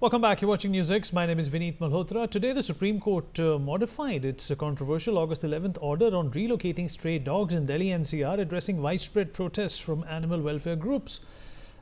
Welcome back. You're watching News X. My name is Vineet Malhotra. Today, the Supreme Court modified its controversial August 11th order on relocating stray dogs in Delhi NCR, addressing widespread protests from animal welfare groups.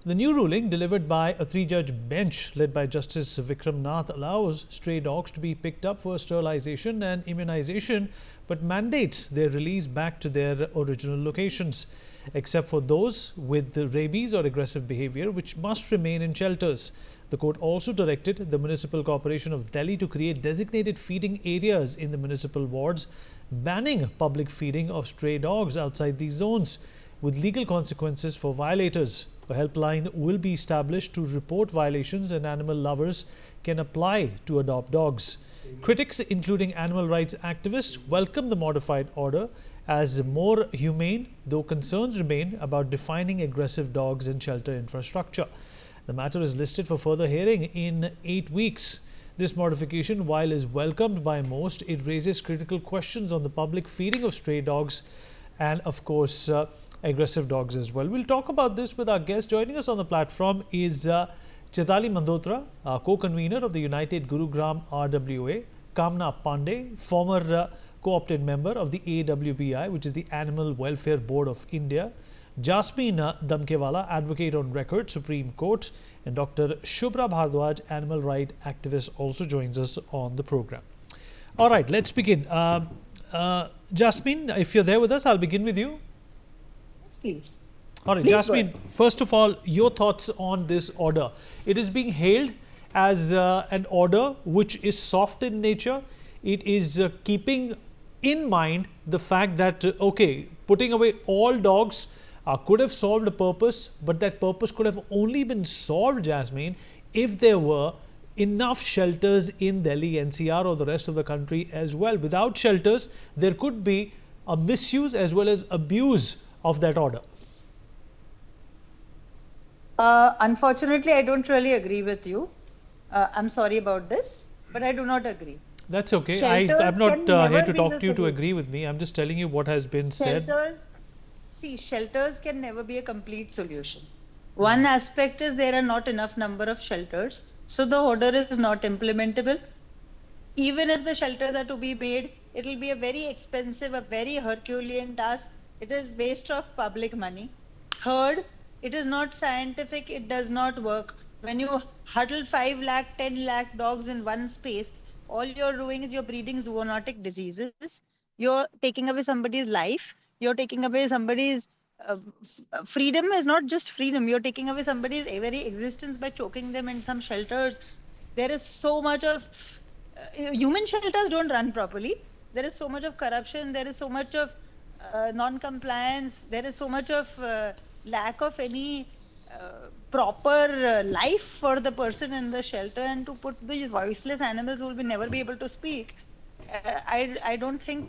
The new ruling, delivered by a three-judge bench led by Justice Vikram Nath, allows stray dogs to be picked up for sterilization and immunization, but mandates their release back to their original locations, except for those with rabies or aggressive behavior, which must remain in shelters. The court also directed the Municipal Corporation of Delhi to create designated feeding areas in the municipal wards, banning public feeding of stray dogs outside these zones, with legal consequences for violators. A helpline will be established to report violations, and animal lovers can apply to adopt dogs. Critics, including animal rights activists, welcome the modified order as more humane, though concerns remain about defining aggressive dogs in shelter infrastructure. The matter is listed for further hearing in 8 weeks. This modification, while is welcomed by most, it raises critical questions on the public feeding of stray dogs and, of course, aggressive dogs as well. We'll talk about this with our guest. Joining us on the platform is Chaitali Mandotra, co-convener of the United Gurugram RWA, Kamna Pandey, former co-opted member of the AWBI, which is the Animal Welfare Board of India, Jasmine Damkewala, advocate on record, Supreme Court, and Dr. Shubhra Bhardwaj, animal rights activist, also joins us on the program. All right, let's begin. Jasmine, if you're there with us, I'll begin with you. Yes, please. All right, Please Jasmine, first of all, your thoughts on this order. It is being hailed as an order which is soft in nature. It is keeping in mind the fact that, okay, putting away all dogs could have solved a purpose, but that purpose could have only been solved, Jasmine, if there were enough shelters in Delhi NCR or the rest of the country as well. Without shelters, there could be a misuse as well as abuse of that order. Unfortunately, I don't really agree with you. I'm sorry about this, but I do not agree. That's okay. Shelters I'm not can never here to be talk the to you to solution. agree with me. I'm just telling you what has been said. Shelters can never be a complete solution. One aspect is there are not enough number of shelters, so the order is not implementable. Even if the shelters are to be made, it will be a very expensive, a very Herculean task. It is waste of public money. Third, it is not scientific, it does not work. When you huddle 5 lakh, 10 lakh dogs in one space, all you're doing is you're breeding zoonotic diseases. You're taking away somebody's life. You're taking away somebody's freedom. Is not just freedom. You're taking away somebody's very existence by choking them in some shelters. There is so much of human shelters don't run properly. There is so much of corruption. There is so much of non-compliance. There is so much of lack of any proper life for the person in the shelter, and to put these voiceless animals who will never be able to speak, I don't think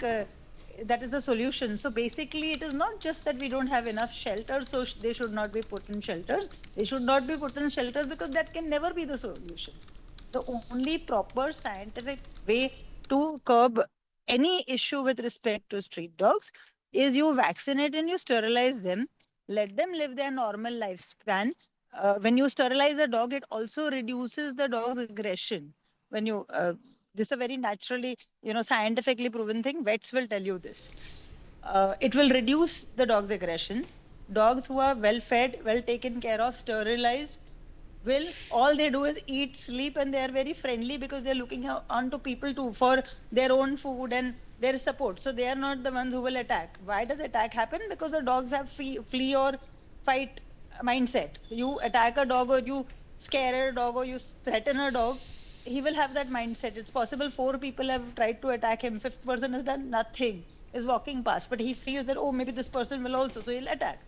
that is the solution. So basically, it is not just that we don't have enough shelters, so they should not be put in shelters. They should not be put in shelters because that can never be the solution. The only proper scientific way to curb any issue with respect to street dogs is you vaccinate and you sterilize them. Let them live their normal lifespan. When you sterilize a dog, it also reduces the dog's aggression. When you this is a very naturally, scientifically proven thing. Vets will tell you this. It will reduce the dog's aggression. Dogs who are well fed, well taken care of, sterilized, will all they do is eat, sleep, and they are very friendly because they're looking on to people too for their own food and their support. So they are not the ones who will attack. Why does attack happen? Because the dogs have flee or fight mindset. You attack a dog or you scare a dog or you threaten a dog, he will have that mindset. It's possible 4 people have tried to attack him, 5th person has done nothing, is walking past, but he feels that, oh, maybe this person will also, so he'll attack.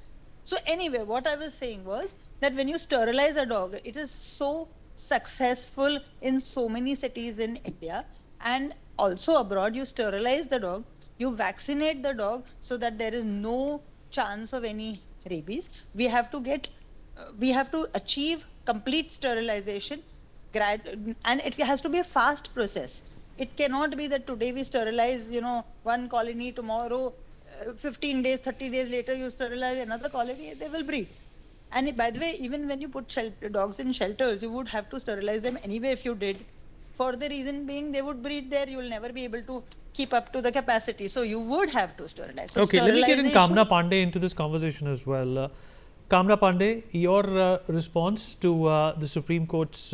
So anyway, what I was saying was that when you sterilize a dog, it is so successful in so many cities in India and also abroad. You sterilize the dog, you vaccinate the dog so that there is no chance of any rabies. We have to achieve complete sterilization, and it has to be a fast process. It cannot be that today we sterilize, one colony, tomorrow 15 days, 30 days later, you sterilize another colony, they will breed. And by the way, even when you put dogs in shelters, you would have to sterilize them anyway if you did. For the reason being, they would breed there. You will never be able to keep up to the capacity. So you would have to sterilize. So Okay, let me get in sterilization. Kamna Pandey into this conversation as well. Kamna Pandey, your response to the Supreme Court's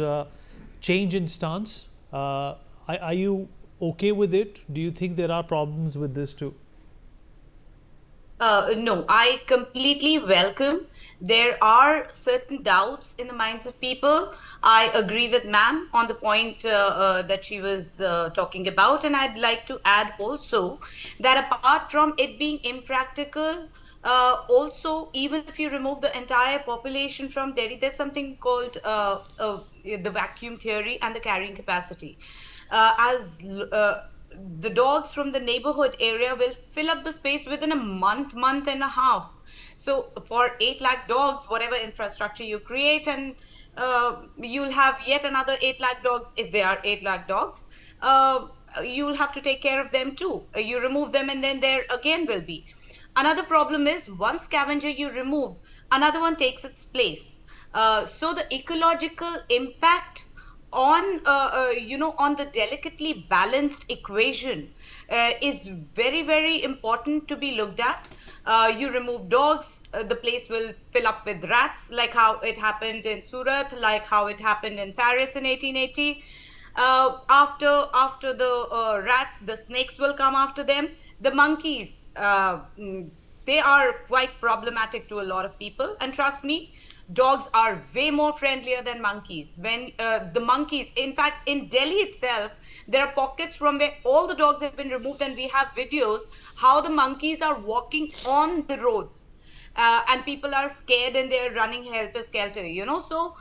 change in stance. Are you okay with it? Do you think there are problems with this too? No, I completely welcome. There are certain doubts in the minds of people. I agree with ma'am on the point that she was talking about. And I'd like to add also that apart from it being impractical, also, even if you remove the entire population from Delhi, there's something called the vacuum theory and the carrying capacity. As the dogs from the neighborhood area will fill up the space within a month and a half. So for 8 lakh dogs, whatever infrastructure you create, and you'll have yet another 8 lakh dogs if they are 8 lakh dogs. You'll have to take care of them too. You remove them and then there again will be. Another problem is one scavenger you remove, another one takes its place. So the ecological impact on on the delicately balanced equation is very important to be looked at. You remove dogs, the place will fill up with rats, like how it happened in Surat, like how it happened in Paris in 1880. After the rats, the snakes will come after them. The monkeys, they are quite problematic to a lot of people, and trust me, dogs are way more friendlier than monkeys. When the monkeys, in fact, in Delhi itself, there are pockets from where all the dogs have been removed, and we have videos how the monkeys are walking on the roads, and people are scared and they're running helter skelter. So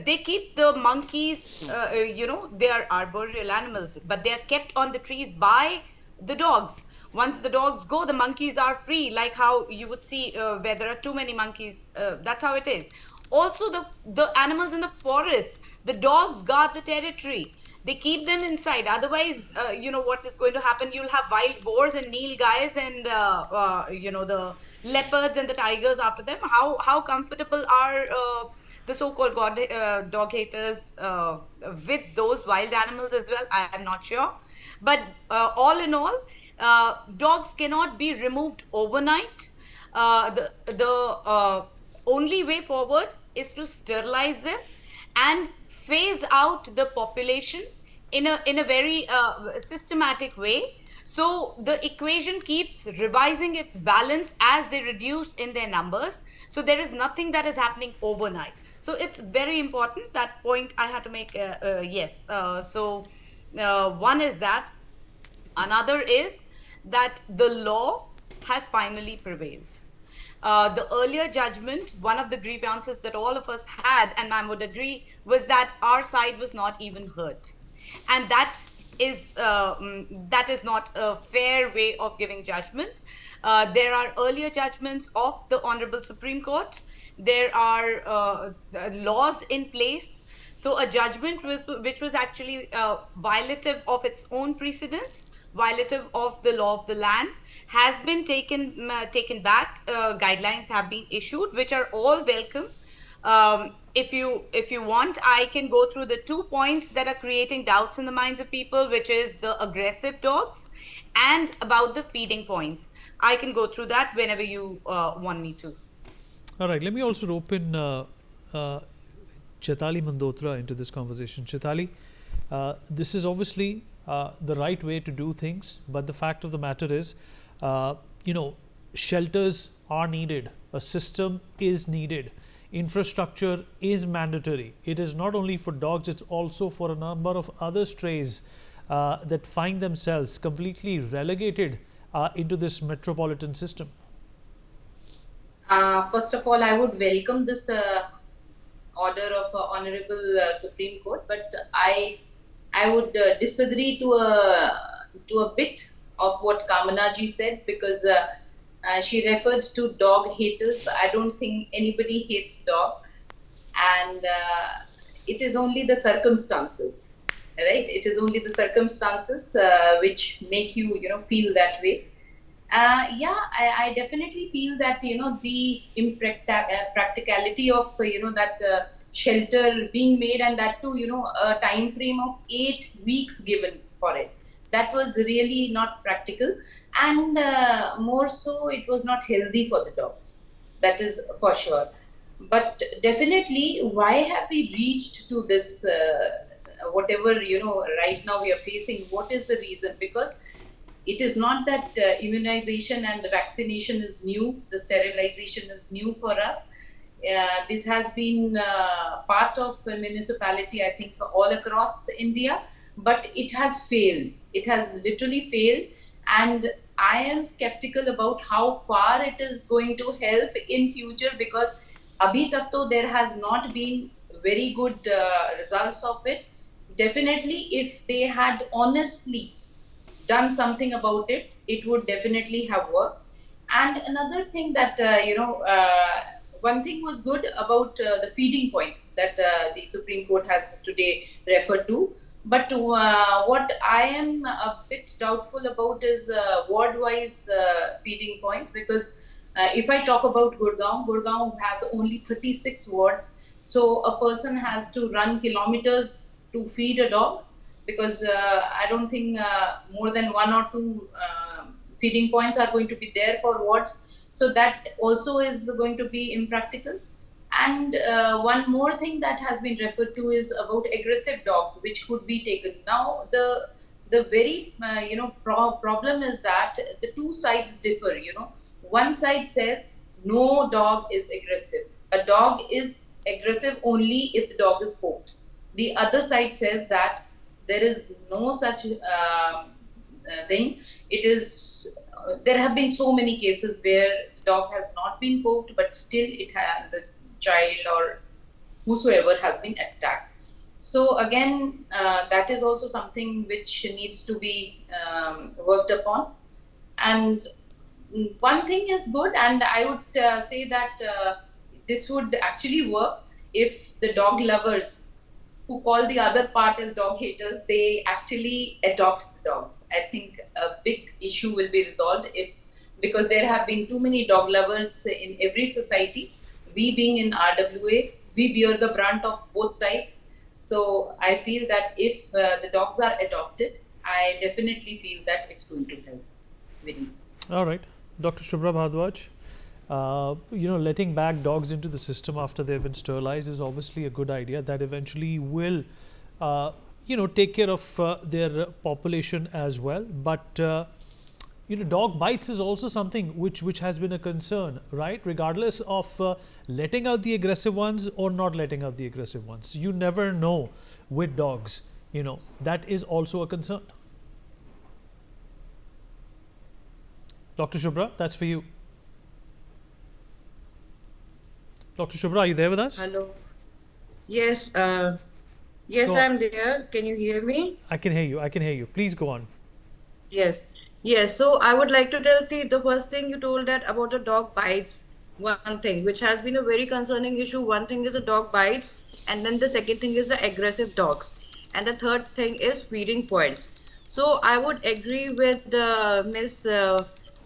they keep the monkeys. They are arboreal animals, but they are kept on the trees by the dogs. Once the dogs go, the monkeys are free, like how you would see where there are too many monkeys. That's how it is. Also, the animals in the forest, the dogs guard the territory. They keep them inside. Otherwise, what is going to happen? You'll have wild boars and nilgais and the leopards and the tigers after them. How comfortable are the so-called dog haters with those wild animals as well? I am not sure. But all in all, dogs cannot be removed overnight. The only way forward is to sterilize them and phase out the population in a very systematic way. So the equation keeps revising its balance as they reduce in their numbers. So there is nothing that is happening overnight. So it's very important. That point I had to make. Yes. One is that. Another is that the law has finally prevailed. The earlier judgment, one of the grievances that all of us had, and I would agree, was that our side was not even heard. And that is not a fair way of giving judgment. There are earlier judgments of the Honorable Supreme Court. There are laws in place. So a judgment which was actually violative of its own precedents, violative of the law of the land, has been taken back. Guidelines have been issued, which are all welcome. If you want, I can go through the 2 points that are creating doubts in the minds of people, which is the aggressive dogs and about the feeding points. I can go through that whenever you want me to. All right, let me also rope in Chaitali Mandotra into this conversation. Chaitali, this is obviously the right way to do things, but the fact of the matter is, shelters are needed, a system is needed, infrastructure is mandatory. It is not only for dogs, it's also for a number of other strays that find themselves completely relegated into this metropolitan system. First of all, I would welcome this order of Honorable Supreme Court, but I would disagree to a bit of what Kamana ji said, because she referred to dog haters. I don't think anybody hates dog, and it is only the circumstances, right? It is only the circumstances which make you feel that way. Yeah, I definitely feel that the practicality of that shelter being made, and that too a time frame of 8 weeks given for it. That was really not practical, and more so, it was not healthy for the dogs. That is for sure. But definitely, why have we reached to this? Whatever right now we are facing. What is the reason? Because it is not that immunization and the vaccination is new, the sterilization is new for us. This has been part of a municipality, I think, all across India, but it has failed. It has literally failed. And I am skeptical about how far it is going to help in future, because abhi tak to there has not been very good results of it. Definitely, if they had honestly done something about it, it would definitely have worked. And another thing that, one thing was good about the feeding points that the Supreme Court has today referred to. But what I am a bit doubtful about is ward wise feeding points, because if I talk about Gurgaon has only 36 wards. So a person has to run kilometers to feed a dog, because I don't think more than one or two feeding points are going to be there for wards. So that also is going to be impractical. And one more thing that has been referred to is about aggressive dogs, which could be taken. Now the very problem is that the two sides differ. One side says no dog is aggressive. A dog is aggressive only if the dog is poked. The other side says that there is no such thing. It is there have been so many cases where the dog has not been poked, but still the child or whosoever has been attacked. So again, that is also something which needs to be worked upon. And one thing is good, and I would say that this would actually work if the dog lovers who call the other part as dog haters, they actually adopt the dogs. I think a big issue will be resolved if, because there have been too many dog lovers in every society. We being in RWA, we bear the brunt of both sides. So I feel that if the dogs are adopted, I definitely feel that it's going to help. Vinny. All right, Dr. Shubhra Bhardwaj. Letting back dogs into the system after they've been sterilized is obviously a good idea. That eventually will, take care of their population as well. But dog bites is also something which has been a concern, right? Regardless of letting out the aggressive ones or not letting out the aggressive ones, you never know with dogs. That is also a concern. Dr. Shubhra, that's for you. Dr. Shubhra, are you there with us? Hello. Yes, yes, Go on. I'm there. Can you hear me? I can hear you. Please go on. Yes. Yes. So I would like to tell, see, the first thing you told that about the dog bites, one thing, which has been a very concerning issue. One thing is the dog bites, and then the second thing is the aggressive dogs. And the third thing is feeding points. So I would agree with Miss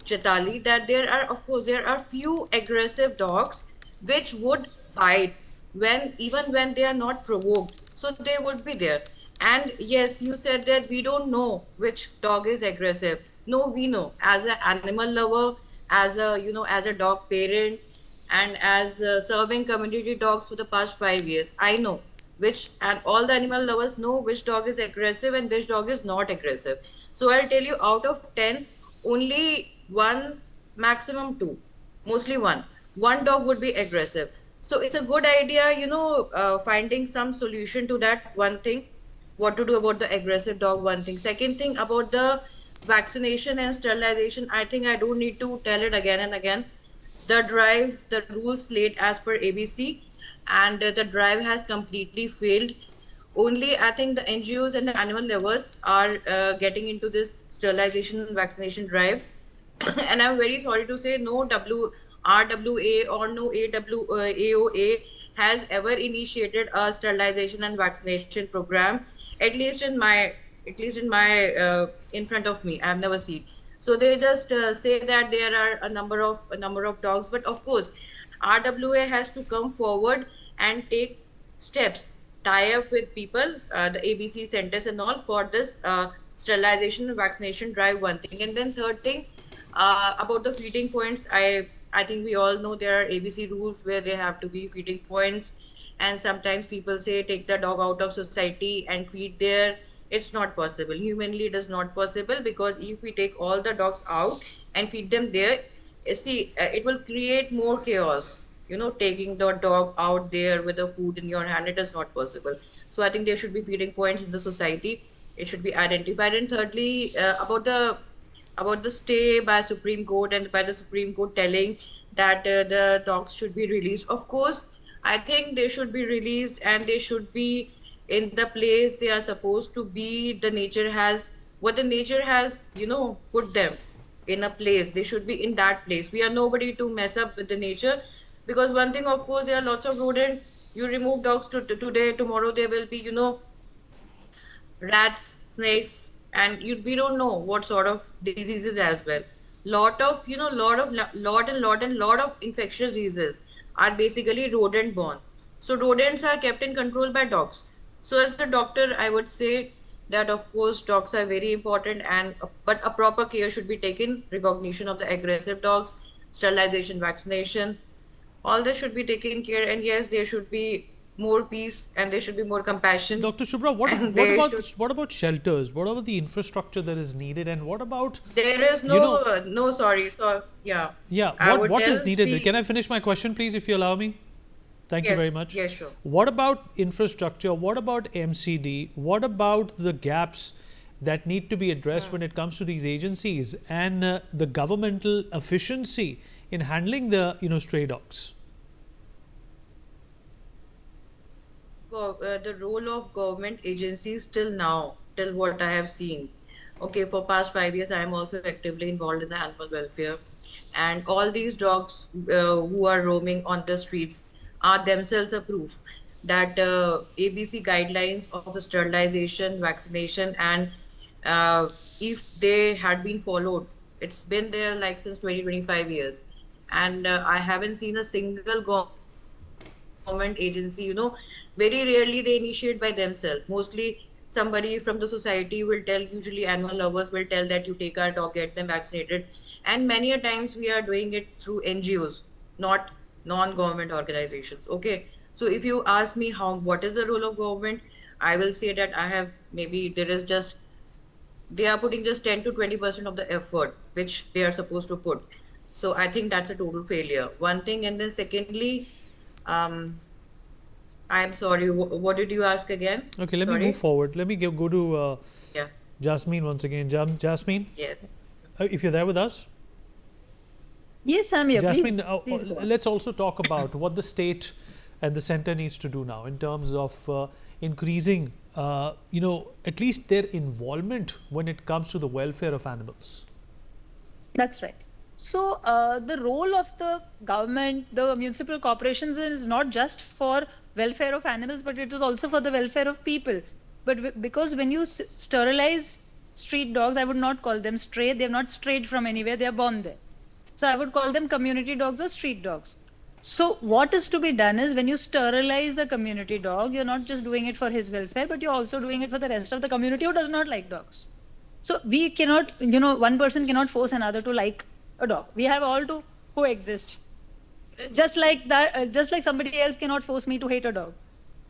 Chetali that there are few aggressive dogs which would bite even when they are not provoked. So they would be there. And yes, you said that we don't know which dog is aggressive. No, we know. As an animal lover, as a dog parent, and as serving community dogs for the past 5 years, I know and all the animal lovers know which dog is aggressive and which dog is not aggressive. So I'll tell you, out of 10, only one, maximum two, mostly one dog would be aggressive. So it's a good idea, finding some solution to that. One thing, what to do about the aggressive dog. One thing. Second thing, about the vaccination and sterilization, I think I don't need to tell it again and again. The rules laid as per ABC, and the drive has completely failed. Only I think the NGOs and the animal lovers are getting into this sterilization and vaccination drive. And I'm very sorry to say, no RWA or no AOA has ever initiated a sterilization and vaccination program, at least in front of me. I've never seen. So they just say that there are a number of dogs, but of course, RWA has to come forward and take steps, tie up with people, the ABC centers and all for this sterilization and vaccination drive. One thing, and then third thing, about the feeding points, I think we all know there are ABC rules where they have to be feeding points, and sometimes people say take the dog out of society and feed there. It's not possible. Humanly, it is not possible, because if we take all the dogs out and feed them there, it will create more chaos. Taking the dog out there with the food in your hand, it is not possible. So I think there should be feeding points in the society. It should be identified. And thirdly, about the stay by Supreme Court and by the Supreme Court telling that the dogs should be released. Of course, I think they should be released and they should be in the place they are supposed to be. The nature has put them in a place. They should be in that place. We are nobody to mess up with the nature, because one thing, of course, there are lots of rodent. You remove dogs today, tomorrow there will be, rats, snakes, and we don't know what sort of diseases as well. Lot of infectious diseases are basically rodent borne. So rodents are kept in control by dogs. So as the doctor, I would say that of course dogs are very important, but a proper care should be taken. Recognition of the aggressive dogs, sterilization, vaccination, all this should be taken care. And yes, there should be more peace and there should be more compassion. Dr. Shubhra, And they what about shelters? What about the infrastructure that is needed, and what about There is no, sorry. So yeah. yeah, I would what is tell, needed? see- Can I finish my question, please, if you allow me? Thank you Yes, very much. yes, sure. What about infrastructure? What about MCD? What about the gaps that need to be addressed when it comes to these agencies and the governmental efficiency in handling the stray dogs? The role of government agencies till now, till what I have seen. Okay, for past 5 years, I am also actively involved in the animal welfare, and all these dogs who are roaming on the streets are themselves a proof that ABC guidelines of sterilization, vaccination, and if they had been followed, it's been there like since 20-25 years, and I haven't seen a single government agency, very rarely they initiate by themselves. Mostly somebody from the society will tell, usually animal lovers will tell that you take our dog, get them vaccinated. And many a times we are doing it through NGOs, not non-government organizations. Okay. So if you ask me what is the role of government, I will say that they are putting just 10 to 20% of the effort which they are supposed to put. So I think that's a total failure. One thing, and then secondly, I'm sorry. What did you ask again? Okay, let me move forward. Let me go to Yeah. Jasmine once again. Jasmine, Yes. if you're there with us. Yes, I'm here. Jasmine, Please go on. let's also talk about what the state and the center needs to do now in terms of increasing, at least their involvement when it comes to the welfare of animals. That's right. So the role of the government, the municipal corporations is not just for welfare of animals, but it is also for the welfare of people. But because when you sterilize street dogs, I would not call them stray. They have not strayed from anywhere. They are born there. So I would call them community dogs or street dogs. So what is to be done is when you sterilize a community dog, you're not just doing it for his welfare, but you're also doing it for the rest of the community who does not like dogs. So we cannot, one person cannot force another to like a dog. We have all to coexist. Just like that, just like somebody else cannot force me to hate a dog.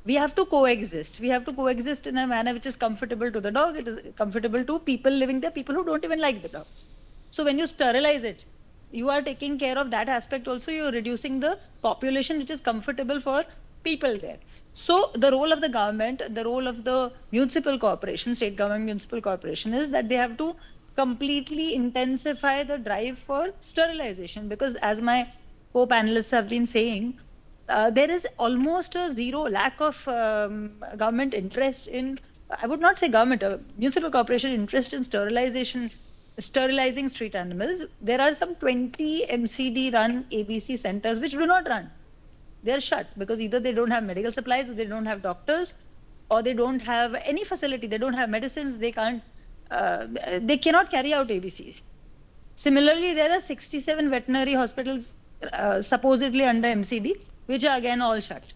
We have to coexist. We have to coexist in a manner which is comfortable to the dog. It is comfortable to people living there, people who don't even like the dogs. So when you sterilize it, you are taking care of that aspect also. You're reducing the population which is comfortable for people there. So the role of the government, the role of the municipal corporation, state government, municipal corporation is that they have to completely intensify the drive for sterilization, because as my co-panelists have been saying, there is almost a lack of government interest in, I would not say government, municipal corporation interest in sterilizing street animals. There are some 20 MCD run ABC centers which do not run. They are shut because either they don't have medical supplies, or they don't have doctors, or they don't have any facility. They don't have medicines. They cannot carry out ABC. Similarly, there are 67 veterinary hospitals supposedly under MCD, which are again all shut.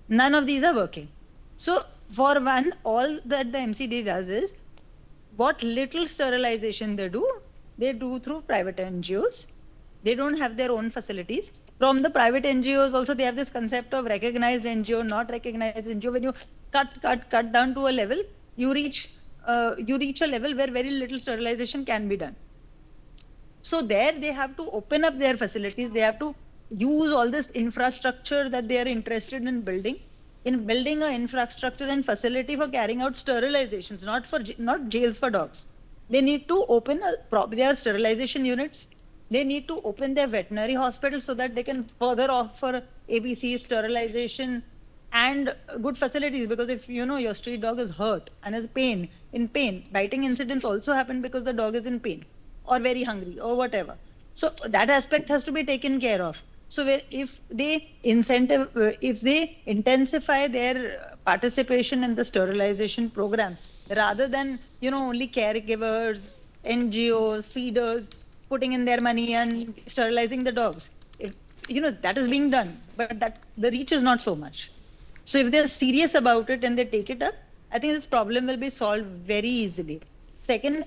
None of these are working. So for one, all that the MCD does is, what little sterilization they do through private NGOs. They don't have their own facilities. From the private NGOs also, they have this concept of recognized NGO, not recognized NGO. When you cut down to a level, you reach a level where very little sterilization can be done. So there they have to open up their facilities. They have to use all this infrastructure that they are interested in building an infrastructure and facility for carrying out sterilizations, not jails for dogs. They need to open their sterilization units. They need to open their veterinary hospitals so that they can further offer ABC, sterilization, and good facilities. Because if your street dog is hurt and is in pain, biting incidents also happen because the dog is in pain or very hungry or whatever. So that aspect has to be taken care of. So if they intensify their participation in the sterilization program, rather than only caregivers, NGOs, feeders putting in their money and sterilizing the dogs, that is being done, but that the reach is not so much. So if they're serious about it and they take it up, I think this problem will be solved very easily. Second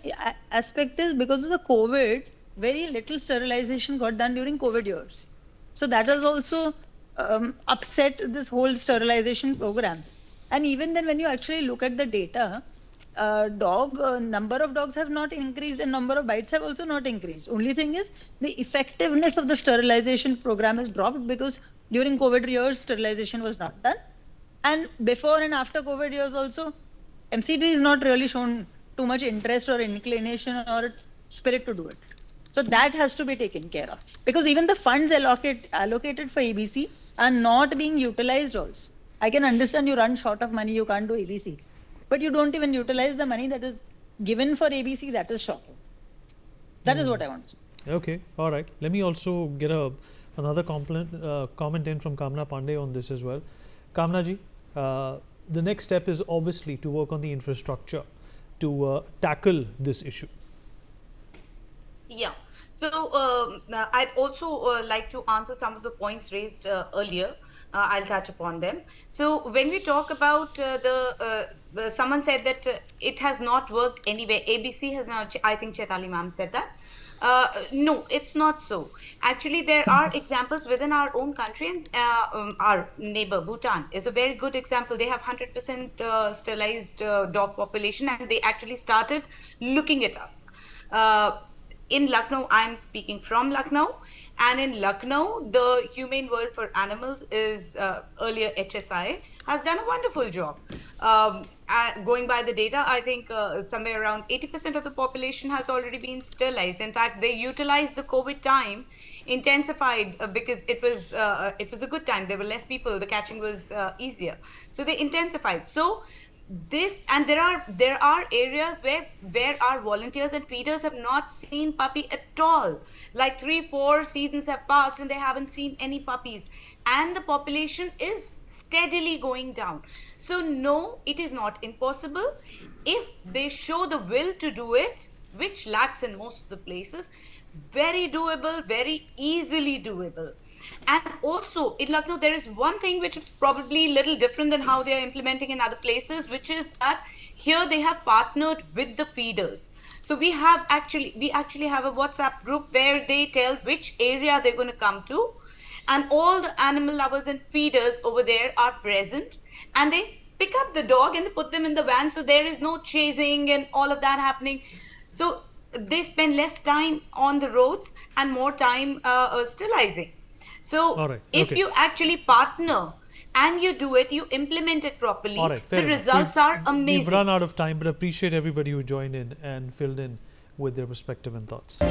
aspect is, because of the COVID, very little sterilization got done during COVID years. So that has also upset this whole sterilization program. And even then, when you actually look at the data, number of dogs have not increased and number of bites have also not increased. Only thing is, the effectiveness of the sterilization program has dropped because during COVID years, sterilization was not done. And before and after COVID years also, MCD is not really shown too much interest or inclination or spirit to do it. So that has to be taken care of, because even the funds allocated for ABC are not being utilized also. I can understand you run short of money, you can't do ABC, but you don't even utilize the money that is given for ABC. That is shocking. That is what I want to say. Okay, all right. Let me also get another comment in from Kamna Pandey on this as well. Kamna ji, the next step is obviously to work on the infrastructure to tackle this issue. Yeah. So I'd also like to answer some of the points raised earlier. I'll touch upon them. So when we talk about someone said that it has not worked anywhere. ABC has not. I think Chaitali ma'am said that. No, it's not so. Actually, there are examples within our own country, and our neighbor Bhutan is a very good example. They have 100% sterilized dog population, and they actually started looking at us. In Lucknow, I'm speaking from Lucknow, and in Lucknow, the Humane World for Animals is earlier HSI has done a wonderful job. Going by the data, I think somewhere around 80% of the population has already been sterilized. In fact, they utilized the COVID time, intensified because it was a good time. There were less people. The catching was easier, so they intensified. So there are areas where our volunteers and feeders have not seen puppy at all. Like 3-4 seasons have passed and they haven't seen any puppies, and the population is steadily going down. So no, it is not impossible if they show the will to do it, which lacks in most of the places. Very doable, very easily doable. And also in Lucknow, there is one thing which is probably a little different than how they are implementing in other places, which is that here they have partnered with the feeders. So we actually have a WhatsApp group where they tell which area they're going to come to, and all the animal lovers and feeders over there are present, and they pick up the dog and they put them in the van, so there is no chasing and all of that happening. So they spend less time on the roads and more time sterilizing. So if you actually partner and you do it, you implement it properly, the results are amazing. We've run out of time, but appreciate everybody who joined in and filled in with their perspective and thoughts.